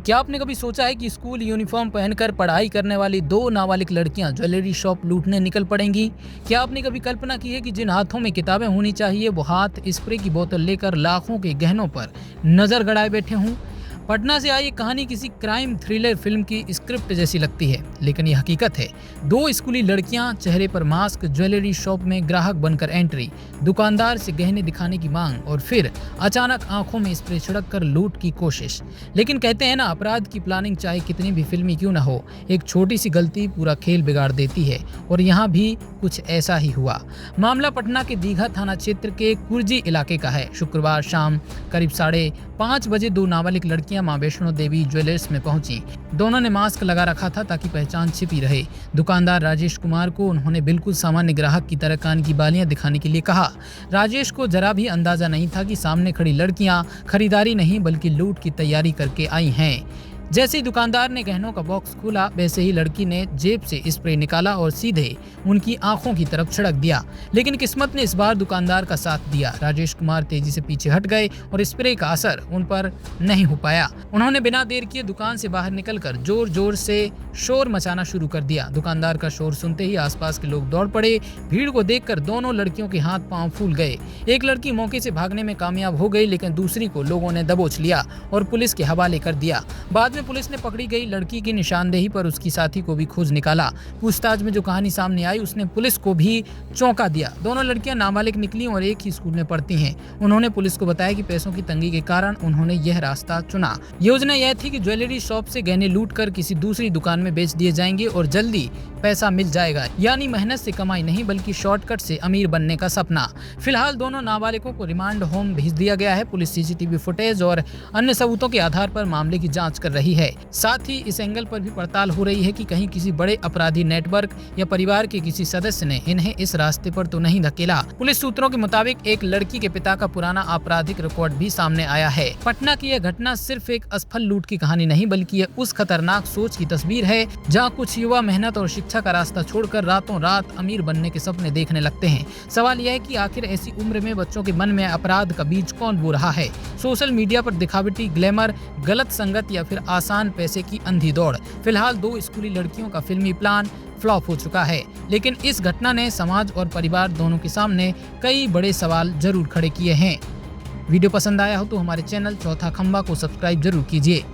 क्या आपने कभी सोचा है कि स्कूल यूनिफॉर्म पहनकर पढ़ाई करने वाली दो नाबालिग लड़कियां ज्वेलरी शॉप लूटने निकल पड़ेंगी? क्या आपने कभी कल्पना की है कि जिन हाथों में किताबें होनी चाहिए वो हाथ स्प्रे की बोतल लेकर लाखों के गहनों पर नजर गड़ाए बैठे हों? पटना से आई ये कहानी किसी क्राइम थ्रिलर फिल्म की स्क्रिप्ट जैसी लगती है, लेकिन ये हकीकत है। दो स्कूली लड़कियां, चेहरे पर मास्क, ज्वेलरी शॉप में ग्राहक बनकर एंट्री, दुकानदार से गहने दिखाने की मांग और फिर अचानक आंखों में स्प्रे छिड़क कर लूट की कोशिश। लेकिन कहते हैं ना, अपराध की प्लानिंग चाहे कितनी भी फिल्मी क्यों ना हो, एक छोटी सी गलती पूरा खेल बिगाड़ देती है। और यहाँ भी कुछ ऐसा ही हुआ। मामला पटना के दीघा थाना क्षेत्र के कुर्जी इलाके का है। शुक्रवार शाम करीब 5:30 बजे दो नाबालिग लड़कियां मां वैष्णो देवी ज्वेलर्स में पहुंची। दोनों ने मास्क लगा रखा था ताकि पहचान छिपी रहे। दुकानदार राजेश कुमार को उन्होंने बिल्कुल सामान्य ग्राहक की तरह कान की बालियां दिखाने के लिए कहा। राजेश को जरा भी अंदाजा नहीं था कि सामने खड़ी लड़कियां खरीदारी नहीं बल्कि लूट की तैयारी करके आई हैं। जैसे ही दुकानदार ने गहनों का बॉक्स खोला, वैसे ही लड़की ने जेब से स्प्रे निकाला और सीधे उनकी आंखों की तरफ छिड़क दिया। लेकिन किस्मत ने इस बार दुकानदार का साथ दिया। राजेश कुमार तेजी से पीछे हट गए और स्प्रे का असर उन पर नहीं हो पाया। उन्होंने बिना देर किए दुकान से बाहर निकलकर जोर जोर से शोर मचाना शुरू कर दिया। दुकानदार का शोर सुनते ही आसपास के लोग दौड़ पड़े। भीड़ को देखकर दोनों लड़कियों के हाथ पांव फूल गए। एक लड़की मौके से भागने में कामयाब हो गई, लेकिन दूसरी को लोगों ने दबोच लिया और पुलिस के हवाले कर दिया। बाद में पुलिस ने पकड़ी गई लड़की की निशानदेही पर उसकी साथी को भी खोज निकाला। पूछताछ में जो कहानी सामने आई उसने पुलिस को भी चौंका दिया। दोनों लड़कियां नाबालिग निकली और एक ही स्कूल में पढ़ती हैं। उन्होंने पुलिस को बताया कि पैसों की तंगी के कारण उन्होंने यह रास्ता चुना। योजना यह थी कि ज्वेलरी शॉप से गहने लूटकर किसी दूसरी दुकान में बेच दिए जाएंगे और जल्दी पैसा मिल जाएगा। यानी मेहनत से कमाई नहीं बल्कि शॉर्टकट से अमीर बनने का सपना। फिलहाल दोनों नाबालिगों को रिमांड होम भेज दिया गया है। पुलिस सीसीटीवी फुटेज और अन्य सबूतों के आधार पर मामले की जांच कर रही है। साथ ही इस एंगल पर भी पड़ताल हो रही है कि कहीं किसी बड़े अपराधी नेटवर्क या परिवार के किसी सदस्य ने इन्हें इस रास्ते पर तो नहीं धकेला। पुलिस सूत्रों के मुताबिक एक लड़की के पिता का पुराना आपराधिक रिकॉर्ड भी सामने आया है। पटना की यह घटना सिर्फ एक असफल लूट की कहानी नहीं बल्कि यह उस खतरनाक सोच की तस्वीर है जहाँ कुछ युवा मेहनत और शिक्षा का रास्ता छोड़कर रातों रात अमीर बनने के सपने देखने लगते हैं। सवाल यह है कि आखिर ऐसी उम्र में बच्चों के मन में अपराध का बीज कौन बो रहा है? सोशल मीडिया पर दिखावटी ग्लैमर, गलत संगत या फिर आसान पैसे की अंधी दौड़? फिलहाल दो स्कूली लड़कियों का फिल्मी प्लान फ्लॉप हो चुका है, लेकिन इस घटना ने समाज और परिवार दोनों के सामने कई बड़े सवाल जरूर खड़े किए हैं। वीडियो पसंद आया हो तो हमारे चैनल चौथा खंबा को सब्सक्राइब जरूर कीजिए।